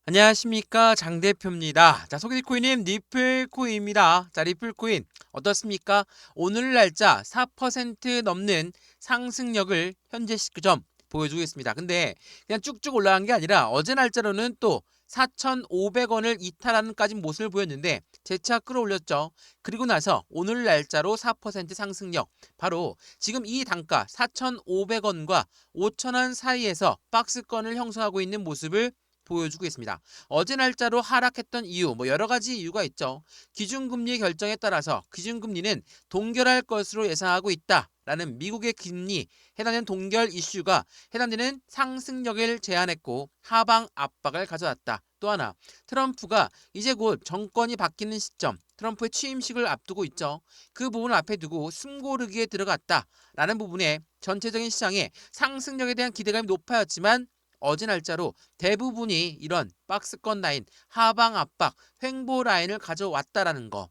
안녕하십니까, 장 대표입니다. 자, 소개될 코인은 리플코인입니다. 자, 리플코인 어떻습니까? 오늘 날짜 4% 넘는 상승력을 현재 시점 보여주고 있습니다. 근데 그냥 쭉쭉 올라간 게 아니라 어제 날짜로는 또 4,500원을 이탈하는까지 모습을 보였는데 재차 끌어올렸죠. 그리고 나서 오늘 날짜로 4% 상승력, 바로 지금 이 단가 4,500원과 5,000원 사이에서 박스권을 형성하고 있는 모습을 보여주고 있습니다. 어제 날짜로 하락했던 이유, 여러 가지 이유가 있죠. 기준금리 결정에 따라서 기준금리는 동결할 것으로 예상하고 있다라는 미국의 금리 해당되는 동결 이슈가 해당되는 상승력을 제한했고 하방 압박을 가져왔다. 또 하나, 트럼프가 이제 곧 정권이 바뀌는 시점, 트럼프의 취임식을 앞두고 있죠. 그 부분을 앞에 두고 숨고르기에 들어갔다라는 부분에 전체적인 시장의 상승력에 대한 기대감이 높아졌지만 어제 날짜로 대부분이 이런 박스권 라인, 하방 압박, 횡보 라인을 가져왔다라는 거.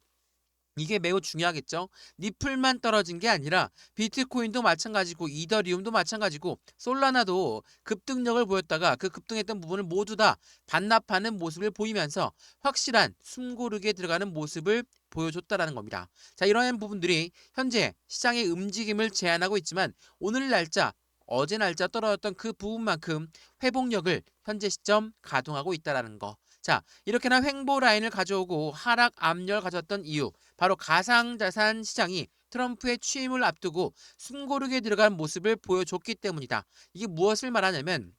이게 매우 중요하겠죠. 니플만 떨어진 게 아니라 비트코인도 마찬가지고 이더리움도 마찬가지고 솔라나도 급등력을 보였다가 그 급등했던 부분을 모두 다 반납하는 모습을 보이면서 확실한 숨고르기에 들어가는 모습을 보여줬다라는 겁니다. 자, 이러한 부분들이 현재 시장의 움직임을 제한하고 있지만 오늘 날짜 어제 날짜 떨어졌던 그 부분만큼 회복력을 현재 시점 가동하고 있다라는 거. 자, 이렇게나 횡보 라인을 가져오고 하락 압력을 가져왔던 이유, 바로 가상자산 시장이 트럼프의 취임을 앞두고 숨고르게 들어간 모습을 보여줬기 때문이다. 이게 무엇을 말하냐면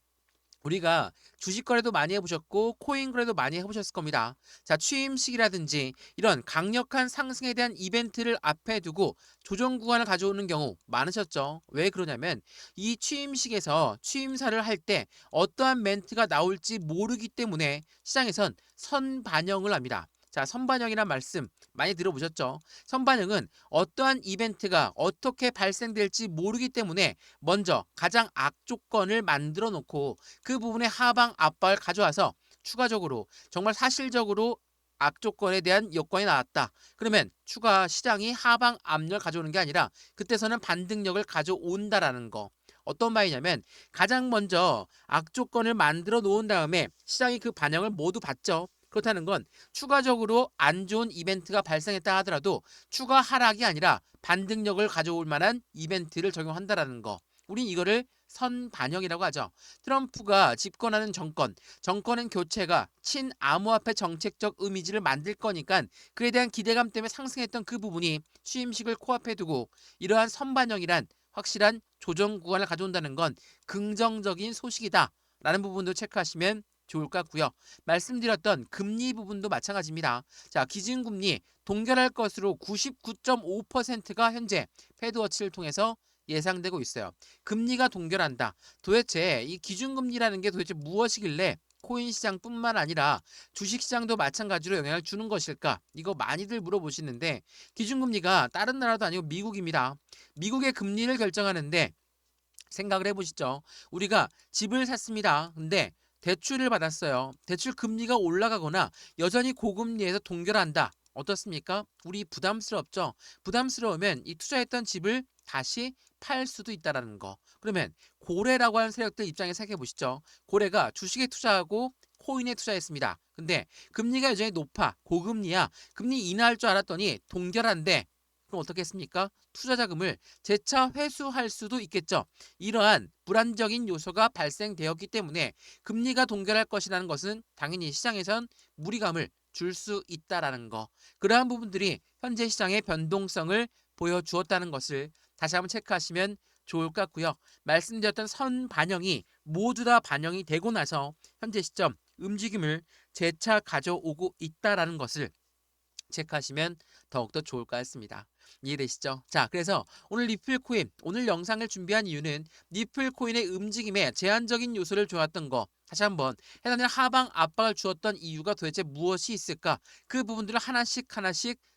우리가 주식 거래도 많이 해보셨고 코인 거래도 많이 해보셨을 겁니다. 자, 취임식이라든지 이런 강력한 상승에 대한 이벤트를 앞에 두고 조정 구간을 가져오는 경우 많으셨죠. 왜 그러냐면 이 취임식에서 취임사를 할 때 어떠한 멘트가 나올지 모르기 때문에 시장에선 선반영을 합니다. 자, 선반영이란 말씀 많이 들어보셨죠? 선반영은 어떠한 이벤트가 어떻게 발생될지 모르기 때문에 먼저 가장 악조건을 만들어 놓고 그 부분에 하방 압박을 가져와서 추가적으로 정말 사실적으로 악조건에 대한 여건이 나왔다. 그러면 추가 시장이 하방 압력을 가져오는 게 아니라 그때서는 반등력을 가져온다라는 거. 어떤 말이냐면 가장 먼저 악조건을 만들어 놓은 다음에 시장이 그 반영을 모두 받죠. 그렇다는 건 추가적으로 안 좋은 이벤트가 발생했다 하더라도 추가 하락이 아니라 반등력을 가져올 만한 이벤트를 적용한다라는 거. 우린 이거를 선반영이라고 하죠. 트럼프가 집권하는 정권은 교체가 친암호화폐 정책적 이미지를 만들 거니까 그에 대한 기대감 때문에 상승했던 그 부분이 취임식을 코앞에 두고 이러한 선반영이란 확실한 조정 구간을 가져온다는 건 긍정적인 소식이다 라는 부분도 체크하시면 좋을 것 같고요. 말씀드렸던 금리 부분도 마찬가지입니다. 자, 기준금리 동결할 것으로 99.5%가 현재 패드워치를 통해서 예상되고 있어요. 금리가 동결한다. 도대체 이 기준금리라는 게 도대체 무엇이길래 코인 시장뿐만 아니라 주식 시장도 마찬가지로 영향을 주는 것일까? 이거 많이들 물어보시는데 기준금리가 다른 나라도 아니고 미국입니다. 미국의 금리를 결정하는데 생각을 해보시죠. 우리가 집을 샀습니다. 근데 대출을 받았어요. 대출 금리가 올라가거나 여전히 고금리에서 동결한다. 어떻습니까? 우리 부담스럽죠. 부담스러우면 이 투자했던 집을 다시 팔 수도 있다라는 거. 그러면 고래라고 하는 세력들 입장에 생각해 보시죠. 고래가 주식에 투자하고 코인에 투자했습니다. 근데 금리가 여전히 높아. 고금리야. 금리 인하할 줄 알았더니 동결한데 그럼 어떻게 했습니까? 투자 자금을 재차 회수할 수도 있겠죠. 이러한 불안정인 요소가 발생되었기 때문에 금리가 동결할 것이라는 것은 당연히 시장에선 무리감을 줄 수 있다라는 거. 그러한 부분들이 현재 시장의 변동성을 보여주었다는 것을 다시 한번 체크하시면 좋을 것 같고요. 말씀드렸던 선 반영이 모두 다 반영이 되고 나서 현재 시점 움직임을 재차 가져오고 있다라는 것을 체크하시면 더욱더 좋을 것 같습니다. 이해되시죠? 자, 그래서 오늘 리플코인, 오늘 영상을 준비한 이유는 리플코인의 움직임에 제한적인 요소를 줘왔던 거, 다시 한번 해당되는 하방 압박을 주었던 이유가 도대체 무엇이 있을까? 그 부분들을 하나씩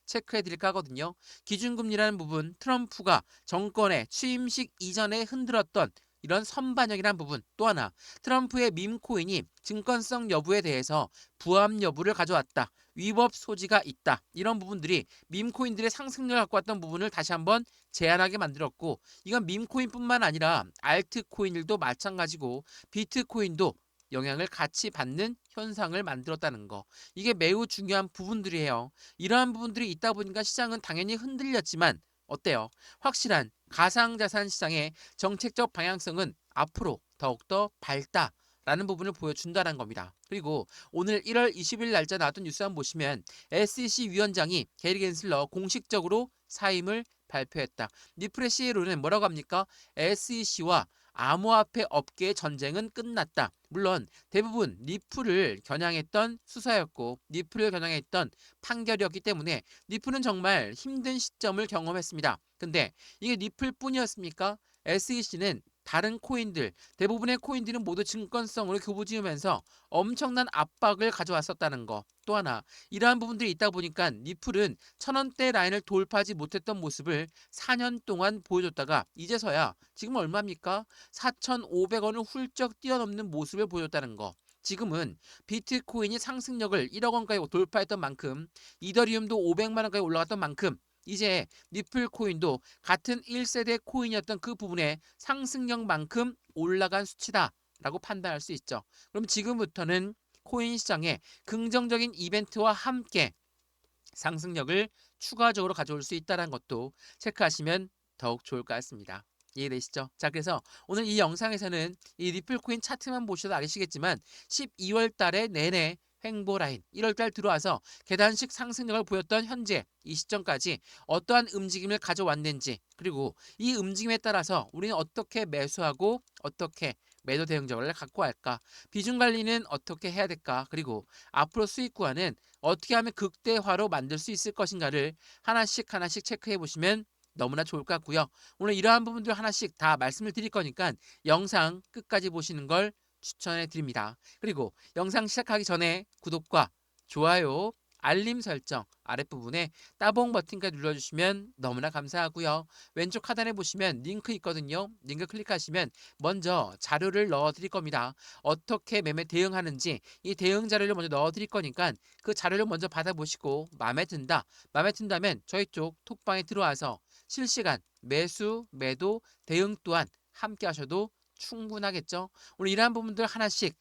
체크해 드릴까 하거든요. 기준금리라는 부분, 트럼프가 정권의 취임식 이전에 흔들었던 이런 선반영이라는 부분, 또 하나 트럼프의 밈코인이 증권성 여부에 대해서 부합 여부를 가져왔다. 위법 소지가 있다. 이런 부분들이 밈코인들의 상승력을 갖고 왔던 부분을 다시 한번 제한하게 만들었고, 이건 밈코인뿐만 아니라 알트코인들도 마찬가지고 비트코인도 영향을 같이 받는 현상을 만들었다는 거. 이게 매우 중요한 부분들이에요. 이러한 부분들이 있다 보니까 시장은 당연히 흔들렸지만 어때요? 확실한 가상자산 시장의 정책적 방향성은 앞으로 더욱더 밝다. 라는 부분을 보여준다는 겁니다. 그리고 오늘 1월 20일 날짜 나왔던 뉴스 한번 보시면 SEC 위원장이 게리 겐슬러 공식적으로 사임을 발표했다. 니플의 CEO는 뭐라고 합니까? SEC와 암호화폐 업계의 전쟁은 끝났다. 물론 대부분 니플을 겨냥했던 수사였고 니플을 겨냥했던 판결이었기 때문에 니플은 정말 힘든 시점을 경험했습니다. 근데 이게 니플뿐이었습니까? SEC는 다른 코인들, 대부분의 코인들은 모두 증권성으로 교부지으면서 엄청난 압박을 가져왔었다는 거. 또 하나, 이러한 부분들이 있다 보니까 니플은 1000원대 라인을 돌파하지 못했던 모습을 4년 동안 보여줬다가 이제서야 지금 얼마입니까? 4,500원을 훌쩍 뛰어넘는 모습을 보여줬다는 거. 지금은 비트코인이 상승력을 1억 원까지 돌파했던 만큼 이더리움도 500만 원까지 올라갔던 만큼 이제 니플 코인도 같은 1세대 코인이었던 그 부분의 상승력만큼 올라간 수치다라고 판단할 수 있죠. 그럼 지금부터는 코인 시장에 긍정적인 이벤트와 함께 상승력을 추가적으로 가져올 수 있다는 것도 체크하시면 더욱 좋을 것 같습니다. 이해되시죠? 자, 그래서 오늘 이 영상에서는 이 리플코인 차트만 보셔도 아시겠지만 12월 달에 내내 횡보 라인, 1월 달 들어와서 계단식 상승력을 보였던 현재 이 시점까지 어떠한 움직임을 가져왔는지, 그리고 이 움직임에 따라서 우리는 어떻게 매수하고 어떻게 매도 대응 전략을 갖고 할까, 비중 관리는 어떻게 해야 될까, 그리고 앞으로 수익 구간은 어떻게 하면 극대화로 만들 수 있을 것인가를 하나씩 하나씩 체크해 보시면 너무나 좋을 것 같고요. 오늘 이러한 부분들 하나씩 다 말씀을 드릴 거니까 영상 끝까지 보시는 걸 추천해 드립니다. 그리고 영상 시작하기 전에 구독과 좋아요, 알림 설정 아랫부분에 따봉 버튼까지 눌러주시면 너무나 감사하고요. 왼쪽 하단에 보시면 링크 있거든요. 링크 클릭하시면 먼저 자료를 넣어 드릴 겁니다. 어떻게 매매 대응하는지 이 대응 자료를 먼저 넣어 드릴 거니까 그 자료를 먼저 받아보시고 마음에 든다. 마음에 든다면 저희 쪽 톡방에 들어와서 실시간 매수, 매도, 대응 또한 함께 하셔도 충분하겠죠. 오늘 이러한 부분들 하나씩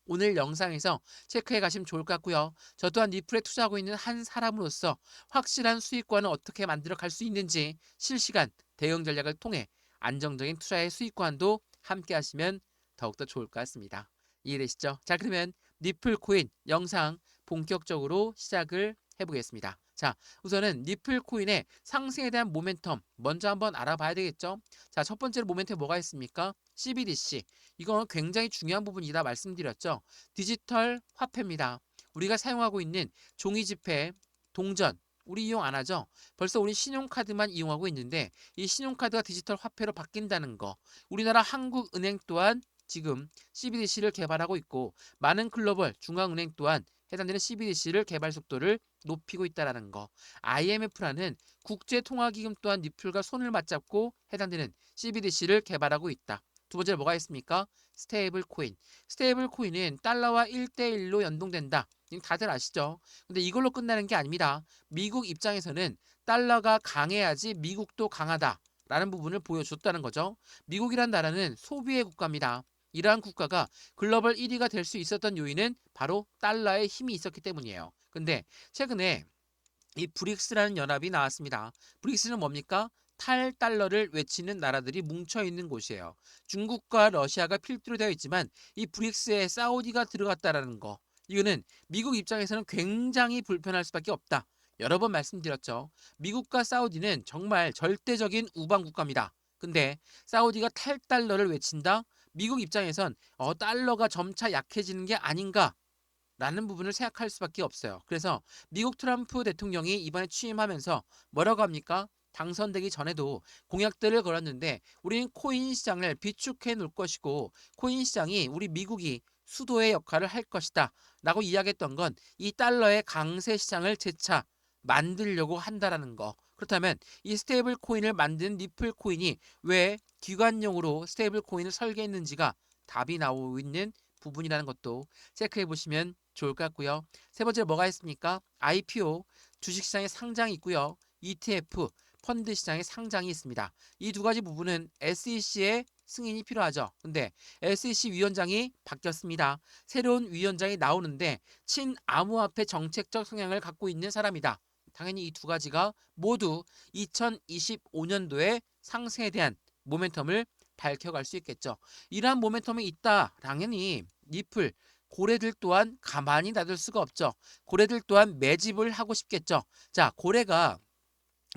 오늘 영상에서 체크해 가시면 좋을 것 같고요. 저 또한 리플에 투자하고 있는 한 사람으로서 확실한 수익권을 어떻게 만들어 갈 수 있는지 실시간 대응 전략을 통해 안정적인 투자의 수익권도 함께 하시면 더욱더 좋을 것 같습니다. 이해되시죠? 자, 그러면 리플 코인 영상 본격적으로 시작을 해보겠습니다. 자, 우선은 리플 코인의 상승에 대한 모멘텀 먼저 한번 알아봐야 되겠죠? 자, 첫 번째로 모멘텀에 뭐가 있습니까? CBDC. 이건 굉장히 중요한 부분이다 말씀드렸죠. 디지털 화폐입니다. 우리가 사용하고 있는 종이 지폐, 동전, 우리 이용 안 하죠? 벌써 우리 신용카드만 이용하고 있는데 이 신용카드가 디지털 화폐로 바뀐다는 거. 우리나라 한국은행 또한 지금 CBDC를 개발하고 있고 많은 글로벌 중앙은행 또한 해당되는 CBDC를 개발 속도를 높이고 있다는 거. IMF라는 국제통화기금 또한 리플과 손을 맞잡고 해당되는 CBDC를 개발하고 있다. 두 번째로 뭐가 있습니까? 스테이블 코인. 스테이블 코인은 달러와 1대1로 연동된다. 다들 아시죠? 근데 이걸로 끝나는 게 아닙니다. 미국 입장에서는 달러가 강해야지 미국도 강하다. 라는 부분을 보여줬다는 거죠. 미국이란 나라는 소비의 국가입니다. 이러한 국가가 글로벌 1위가 될 수 있었던 요인은 바로 달러의 힘이 있었기 때문이에요. 근데 최근에 이 브릭스라는 연합이 나왔습니다. 브릭스는 뭡니까? 탈달러를 외치는 나라들이 뭉쳐있는 곳이에요. 중국과 러시아가 필두로 되어 있지만 이 브릭스에 사우디가 들어갔다라는 거. 이거는 미국 입장에서는 굉장히 불편할 수밖에 없다. 여러 번 말씀드렸죠. 미국과 사우디는 정말 절대적인 우방 국가입니다. 근데 사우디가 탈달러를 외친다? 미국 입장에선 달러가 점차 약해지는 게 아닌가 라는 부분을 생각할 수밖에 없어요. 그래서 미국 트럼프 대통령이 이번에 취임하면서 뭐라고 합니까? 당선되기 전에도 공약들을 걸었는데 우리는 코인 시장을 비축해 놓을 것이고 코인 시장이 우리 미국이 수도의 역할을 할 것이다 라고 이야기했던 건 이 달러의 강세 시장을 재차 만들려고 한다라는 거. 그렇다면 이 스테이블 코인을 만든 리플 코인이 왜 기관용으로 스테이블 코인을 설계했는지가 답이 나오고 있는 부분이라는 것도 체크해 보시면 좋을 것 같고요. 세 번째로 뭐가 있습니까? IPO, 주식시장에 상장이 있고요. ETF, 펀드 시장의 상장이 있습니다. 이 두 가지 부분은 SEC의 승인이 필요하죠. 근데 SEC 위원장이 바뀌었습니다. 새로운 위원장이 나오는데 친암호화폐 정책적 성향을 갖고 있는 사람이다. 당연히 이 두 가지가 모두 2025년도에 상승에 대한 모멘텀을 밝혀갈 수 있겠죠. 이러한 모멘텀이 있다. 당연히 니플, 고래들 또한 가만히 놔둘 수가 없죠. 고래들 또한 매집을 하고 싶겠죠. 자, 고래가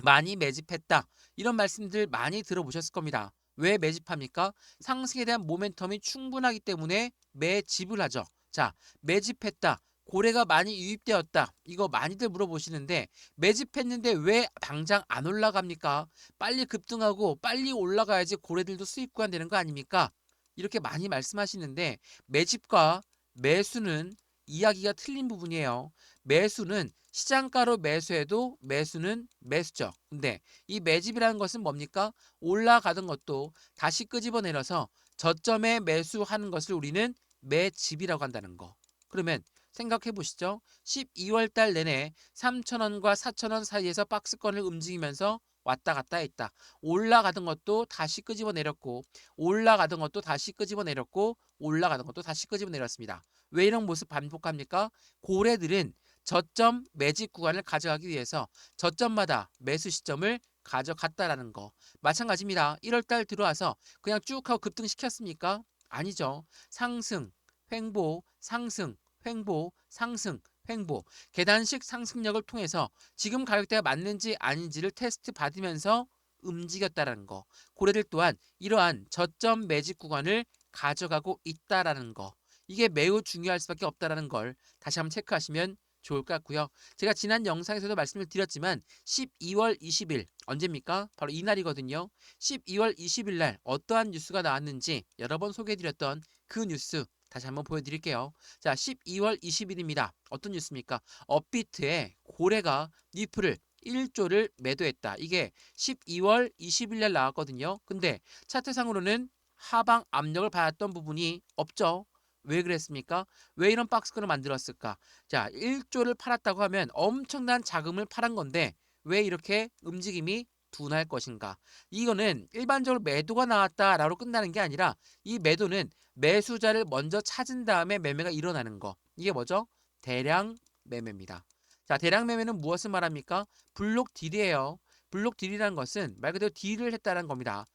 많이 매집했다. 이런 말씀들 많이 들어보셨을 겁니다. 왜 매집합니까? 상승에 대한 모멘텀이 충분하기 때문에 매집을 하죠. 자, 매집했다. 고래가 많이 유입되었다. 이거 많이들 물어보시는데 매집했는데 왜 당장 안 올라갑니까? 빨리 급등하고 빨리 올라가야지 고래들도 수익 구간되는 거 아닙니까? 이렇게 많이 말씀하시는데 매집과 매수는 이야기가 틀린 부분이에요. 매수는 시장가로 매수해도 매수는 매수죠. 근데 이 매집이라는 것은 뭡니까? 올라가던 것도 다시 끄집어내려서 저점에 매수하는 것을 우리는 매집이라고 한다는 거. 그러면 생각해 보시죠. 12월 달 내내 3,000원과 4,000원 사이에서 박스권을 움직이면서 왔다 갔다 했다. 올라가던 것도 다시 끄집어 내렸고 올라가던 것도 다시 끄집어 내렸고 올라가던 것도 다시 끄집어 내렸습니다. 왜 이런 모습 반복합니까? 고래들은 저점 매집 구간을 가져가기 위해서 저점마다 매수 시점을 가져갔다라는 거. 마찬가지입니다. 1월 달 들어와서 그냥 쭉 하고 급등시켰습니까? 아니죠. 상승, 횡보, 상승, 횡보, 상승, 횡보. 계단식 상승력을 통해서 지금 가격대가 맞는지 아닌지를 테스트 받으면서 움직였다라는 거. 고래들 또한 이러한 저점 매집 구간을 가져가고 있다라는 거. 이게 매우 중요할 수밖에 없다라는 걸 다시 한번 체크하시면 좋을 것 같고요. 제가 지난 영상에서도 말씀을 드렸지만 12월 20일 언제입니까? 바로 이날이거든요. 12월 20일 날 어떠한 뉴스가 나왔는지 여러 번 소개해드렸던 그 뉴스 다시 한번 보여드릴게요. 자, 12월 20일입니다. 어떤 뉴스입니까? 업비트에 고래가 니플을 1조를 매도했다. 이게 12월 20일 날 나왔거든요. 근데 차트상으로는 하방 압력을 받았던 부분이 없죠. 왜 그랬습니까? 왜 이런 박스권을 만들었을까? 자, 1조를 팔았다고 하면 엄청난 자금을 팔은 건데 왜 이렇게 움직임이 둔할 것인가? 이거는 일반적으로 매도가 나왔다라고 끝나는 게 아니라 이 매도는 매수자를 먼저 찾은 다음에 매매가 일어나는 거. 이게 뭐죠? 대량 매매입니다. 자, 대량 매매는 무엇을 말합니까? 블록 딜이에요. 블록 딜이라는 것은 말 그대로 딜을 했다는 겁니다.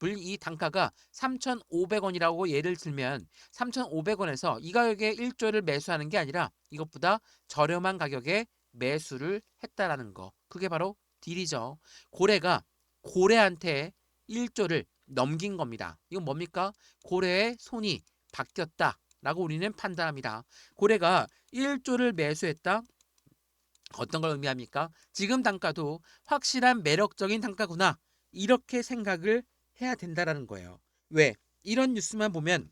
이 단가가 3,500원이라고 예를 들면 3,500원에서 이 가격에 1조를 매수하는 게 아니라 이것보다 저렴한 가격에 매수를 했다라는 거. 그게 바로 딜이죠. 고래가 고래한테 1조를 넘긴 겁니다. 이건 뭡니까? 고래의 손이 바뀌었다라고 우리는 판단합니다. 고래가 1조를 매수했다. 어떤 걸 의미합니까? 지금 단가도 확실한 매력적인 단가구나. 이렇게 생각을 해야 된다라는 거예요. 왜? 이런 뉴스만 보면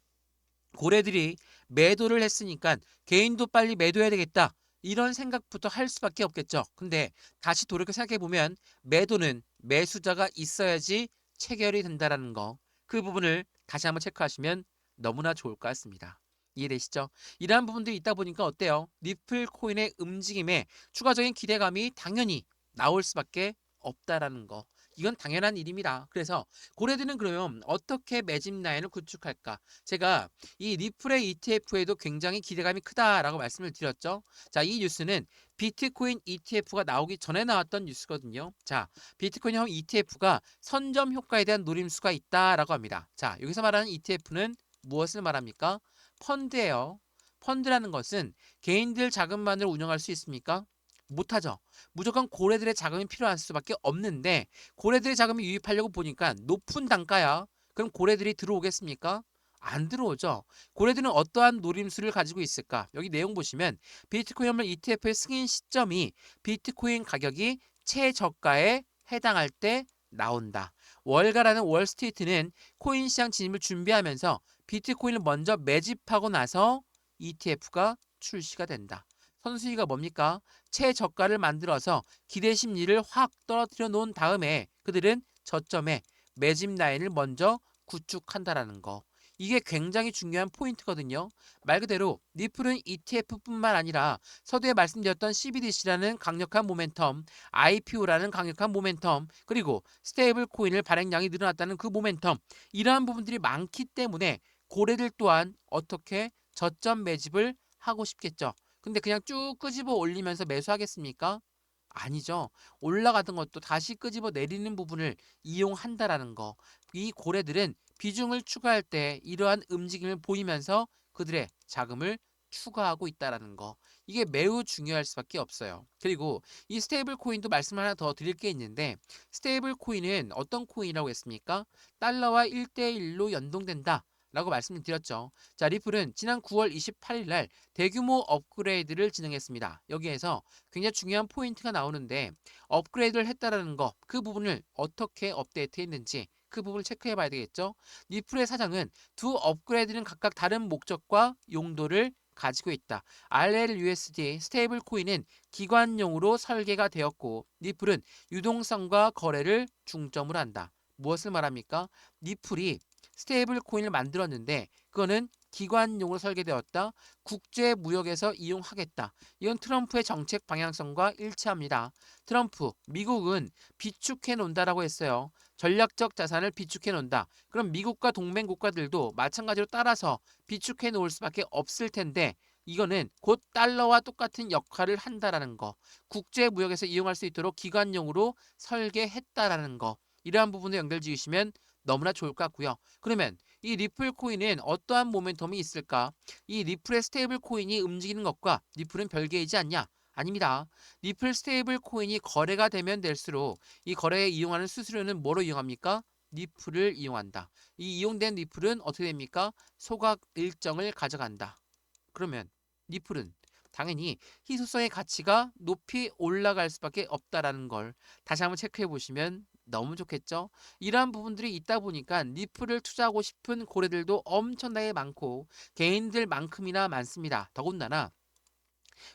고래들이 매도를 했으니까 개인도 빨리 매도해야 되겠다. 이런 생각부터 할 수밖에 없겠죠. 근데 다시 돌이켜 생각해 보면 매도는 매수자가 있어야지 체결이 된다라는 거. 그 부분을 다시 한번 체크하시면 너무나 좋을 것 같습니다. 이해되시죠? 이러한 부분들이 있다 보니까 어때요? 리플 코인의 움직임에 추가적인 기대감이 당연히 나올 수밖에 없다라는 거. 이건 당연한 일입니다. 그래서 고래들은 그러면 어떻게 매집 라인을 구축할까? 제가 이 리플의 ETF에도 굉장히 기대감이 크다라고 말씀을 드렸죠. 자, 이 뉴스는 비트코인 ETF가 나오기 전에 나왔던 뉴스거든요. 자, 비트코인형 ETF가 선점 효과에 대한 노림수가 있다라고 합니다. 자, 여기서 말하는 ETF는 무엇을 말합니까? 펀드예요. 펀드라는 것은 개인들 자금만으로 운영할 수 있습니까? 못하죠. 무조건 고래들의 자금이 필요할 수밖에 없는데 고래들의 자금이 유입하려고 보니까 높은 단가야. 그럼 고래들이 들어오겠습니까? 안 들어오죠. 고래들은 어떠한 노림수를 가지고 있을까? 여기 내용 보시면 비트코인 현물 ETF의 승인 시점이 비트코인 가격이 최저가에 해당할 때 나온다. 월가라는 월스트리트는 코인 시장 진입을 준비하면서 비트코인을 먼저 매집하고 나서 ETF가 출시가 된다. 선수위가 뭡니까? 최저가를 만들어서 기대 심리를 확 떨어뜨려 놓은 다음에 그들은 저점에 매집 라인을 먼저 구축한다라는 거. 이게 굉장히 중요한 포인트거든요. 말 그대로 리플은 ETF뿐만 아니라 서두에 말씀드렸던 CBDC라는 강력한 모멘텀, IPO라는 강력한 모멘텀, 그리고 스테이블 코인을 발행량이 늘어났다는 그 모멘텀, 이러한 부분들이 많기 때문에 고래들 또한 어떻게 저점 매집을 하고 싶겠죠. 근데 그냥 쭉 끄집어 올리면서 매수하겠습니까? 아니죠. 올라가던 것도 다시 끄집어 내리는 부분을 이용한다라는 거. 이 고래들은 비중을 추가할 때 이러한 움직임을 보이면서 그들의 자금을 추가하고 있다라는 거. 이게 매우 중요할 수밖에 없어요. 그리고 이 스테이블 코인도 말씀 하나 더 드릴 게 있는데, 스테이블 코인은 어떤 코인이라고 했습니까? 달러와 1대1로 연동된다 라고 말씀을 드렸죠. 자, 리플은 지난 9월 28일 날 대규모 업그레이드를 진행했습니다. 여기에서 굉장히 중요한 포인트가 나오는데, 업그레이드를 했다라는 거, 그 부분을 어떻게 업데이트했는지 그 부분을 체크해 봐야 되겠죠. 리플의 사장은 두 업그레이드는 각각 다른 목적과 용도를 가지고 있다. RLUSD 스테이블 코인은 기관용으로 설계가 되었고, 리플은 유동성과 거래를 중점으로 한다. 무엇을 말합니까? 리플이 스테이블 코인을 만들었는데 그거는 기관용으로 설계되었다. 국제 무역에서 이용하겠다. 이건 트럼프의 정책 방향성과 일치합니다. 트럼프, 미국은 비축해 놓는다라고 했어요. 전략적 자산을 비축해 놓는다. 그럼 미국과 동맹 국가들도 마찬가지로 따라서 비축해 놓을 수밖에 없을 텐데, 이거는 곧 달러와 똑같은 역할을 한다라는 거. 국제 무역에서 이용할 수 있도록 기관용으로 설계했다라는 거. 이러한 부분을 연결 지으시면 너무나 좋을 것 같고요. 그러면 이 리플 코인은 어떠한 모멘텀이 있을까? 이 리플의 스테이블 코인이 움직이는 것과 리플은 별개이지 않냐? 아닙니다. 리플 스테이블 코인이 거래가 되면 될수록 이 거래에 이용하는 수수료는 뭐로 이용합니까? 리플을 이용한다. 이 이용된 리플은 어떻게 됩니까? 소각 일정을 가져간다. 그러면 리플은 당연히 희소성의 가치가 높이 올라갈 수밖에 없다라는 걸 다시 한번 체크해 보시면 너무 좋겠죠. 이러한 부분들이 있다 보니까 리플을 투자하고 싶은 고래들도 엄청나게 많고 개인들만큼이나 많습니다. 더군다나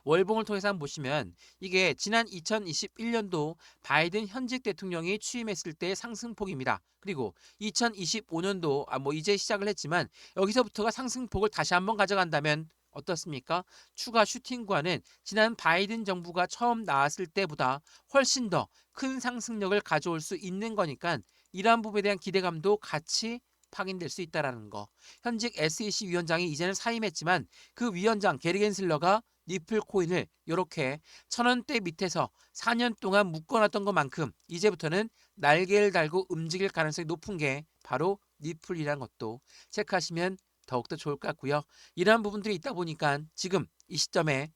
월봉을 통해서 한번 보시면 이게 지난 2021년도 바이든 현직 대통령이 취임했을 때의 상승폭입니다. 그리고 2025년도 뭐 이제 시작을 했지만 여기서부터가 상승폭을 다시 한번 가져간다면 어떻습니까? 추가 슈팅과는 지난 바이든 정부가 처음 나왔을 때보다 훨씬 더 큰 상승력을 가져올 수 있는 거니까 이러한 부분에 대한 기대감도 같이 확인될 수 있다라는 거. 현직 SEC 위원장이 이제는 사임했지만 그 위원장 게리 겐슬러가 리플 코인을 이렇게 1,000원대 밑에서 4년 동안 묶어놨던 것만큼 이제부터는 날개를 달고 움직일 가능성이 높은 게 바로 리플이라는 것도 체크하시면 더욱더 좋을 것 같고요. 이러한 부분들이 있다 보니까 지금 이 시점에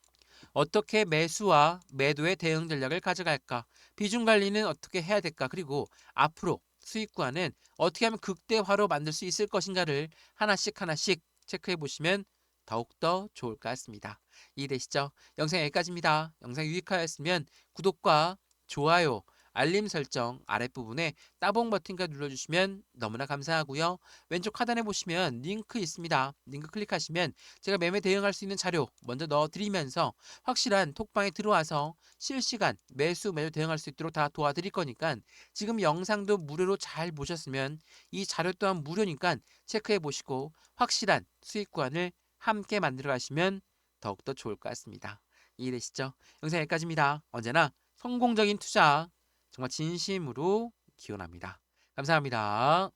어떻게 매수와 매도의 대응 전략을 가져갈까? 비중 관리는 어떻게 해야 될까? 그리고 앞으로 수익 구간은 어떻게 하면 극대화로 만들 수 있을 것인가를 하나씩 하나씩 체크해 보시면 더욱더 좋을 것 같습니다. 이해되시죠? 영상 여기까지입니다. 영상 유익하였으면 구독과 좋아요, 알림 설정 아랫부분에 따봉 버튼까지 눌러주시면 너무나 감사하고요. 왼쪽 하단에 보시면 링크 있습니다. 링크 클릭하시면 제가 매매 대응할 수 있는 자료 먼저 넣어드리면서 확실한 톡방에 들어와서 실시간 매수 매도 대응할 수 있도록 다 도와드릴 거니까 지금 영상도 무료로 잘 보셨으면 이 자료 또한 무료니까 체크해 보시고 확실한 수익 구간을 함께 만들어 가시면 더욱더 좋을 것 같습니다. 이해되시죠? 영상 여기까지입니다. 언제나 성공적인 투자 정말 진심으로 기원합니다. 감사합니다.